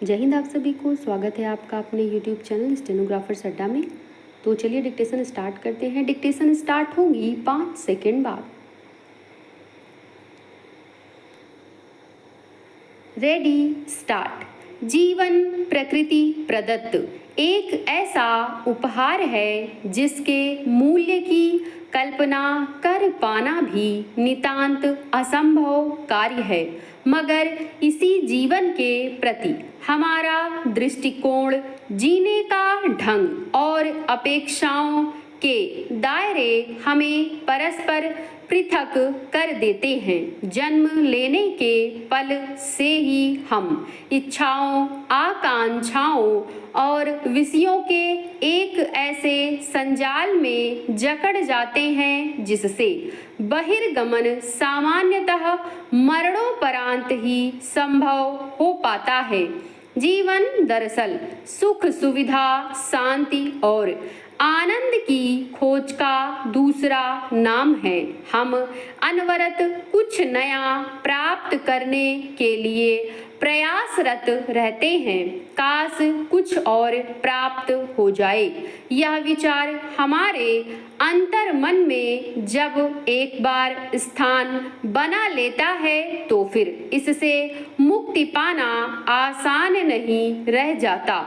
जय हिंद आप सभी को। स्वागत है आपका अपने YouTube चैनल स्टेनोग्राफर्स अड्डा में। तो चलिए डिक्टेशन स्टार्ट करते हैं। डिक्टेशन स्टार्ट होगी 5 सेकेंड बाद। Ready start. जीवन प्रकृति प्रदत्त एक ऐसा उपहार है जिसके मूल्य की कल्पना कर पाना भी नितांत असंभव कार्य है, मगर इसी जीवन के प्रति हमारा दृष्टिकोण, जीने का ढंग और अपेक्षाओं के दायरे हमें परस्पर पृथक कर देते हैं। जन्म लेने के पल से ही हम इच्छाओं, आकांक्षाओं और विषयों के एक ऐसे संजाल में जकड़ जाते हैं जिससे बहिर्गमन सामान्यतः मरणोपरांत ही संभव हो पाता है। जीवन दरअसल सुख, सुविधा, शांति और आनंद की खोज का दूसरा नाम है। हम अनवरत कुछ नया प्राप्त करने के लिए प्रयासरत रहते हैं। काश कुछ और प्राप्त हो जाए। यह विचार हमारे अंतर मन में जब एक बार स्थान बना लेता है तो फिर इससे मुक्ति पाना आसान नहीं रह जाता।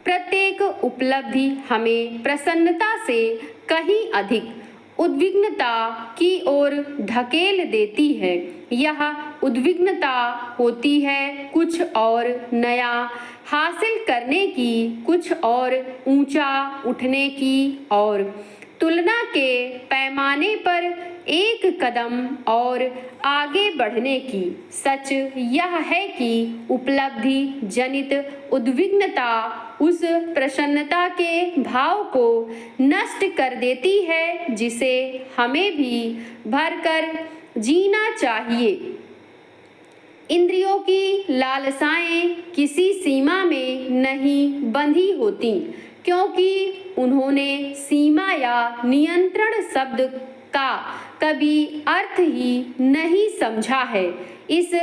प्रत्येक उपलब्धि हमें प्रसन्नता से कहीं अधिक उद्विग्नता की ओर धकेल देती है। यह उद्विग्नता होती है कुछ और नया हासिल करने की, कुछ और ऊंचा उठने की और तुलना के पैमाने पर एक कदम और आगे बढ़ने की। सच यह है कि उपलब्धि जनित उद्विग्नता उस प्रसन्नता के भाव को नष्ट कर देती है जिसे हमें भी भरकर जीना चाहिए। इंद्रियों की लालसाएं किसी सीमा में नहीं बंधी होती, क्योंकि उन्होंने सीमा या नियंत्रण शब्द का कभी अर्थ ही नहीं समझा है। इस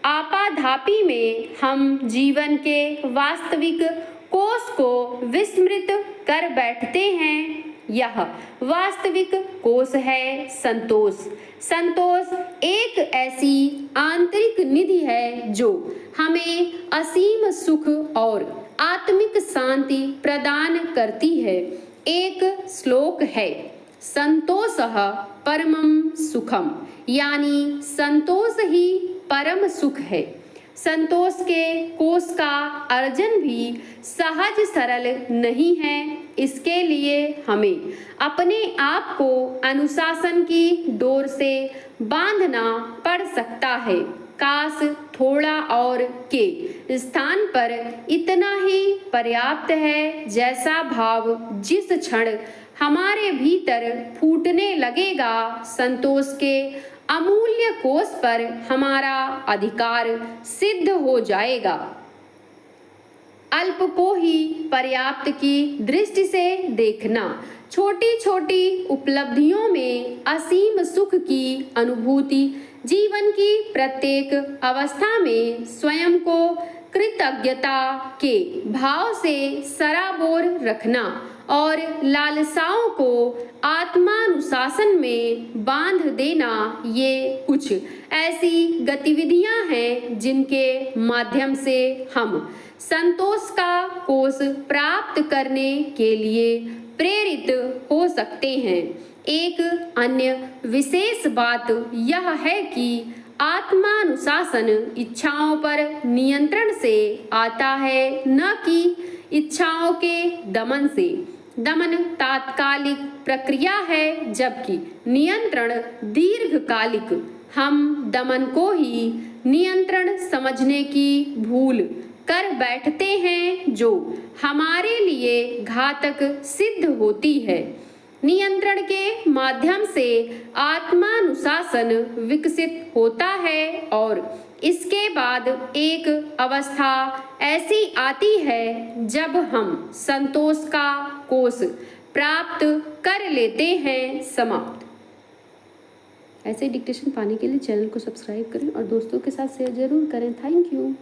आपाधापी में हम जीवन के वास्तविक कोष को विस्मृत कर बैठते हैं। यह वास्तविक कोष है संतोष। संतोष एक ऐसी आंतरिक निधि है जो हमें असीम सुख और आत्मिक शांति प्रदान करती है। एक श्लोक है, संतोषः परमं सुखम, यानी संतोष ही परम सुख है। संतोष के कोष का अर्जन भी सहज सरल नहीं है। इसके लिए हमें अपने आप को अनुशासन की डोर से बांधना पड़ सकता है। काश थोड़ा और के स्थान पर इतना ही पर्याप्त है, जैसा भाव जिस क्षण हमारे भीतर फूटने लगेगा, संतोष के अमूल्य कोष पर हमारा अधिकार सिद्ध हो जाएगा। अल्प को ही पर्याप्त की दृष्टि से देखना, छोटी छोटी उपलब्धियों में असीम सुख की अनुभूति, जीवन की प्रत्येक अवस्था में स्वयं को कृतज्ञता के भाव से सराबोर रखना और लालसाओं को आत्मानुशासन में बांध देना, ये कुछ ऐसी गतिविधियां हैं जिनके माध्यम से हम संतोष का कोष प्राप्त करने के लिए प्रेरित हो सकते हैं। एक अन्य विशेष बात यह है कि आत्मानुशासन इच्छाओं पर नियंत्रण से आता है, न कि इच्छाओं के दमन से। दमन तात्कालिक प्रक्रिया है, जबकि नियंत्रण दीर्घकालिक। हम दमन को ही नियंत्रण समझने की भूल कर बैठते हैं, जो हमारे लिए घातक सिद्ध होती है। नियंत्रण के माध्यम से आत्मानुशासन विकसित होता है और इसके बाद एक अवस्था ऐसी आती है जब हम संतोष का कोष प्राप्त कर लेते हैं। समाप्त। ऐसे डिक्टेशन पाने के लिए चैनल को सब्सक्राइब करें और दोस्तों के साथ शेयर जरूर करें। Thank you.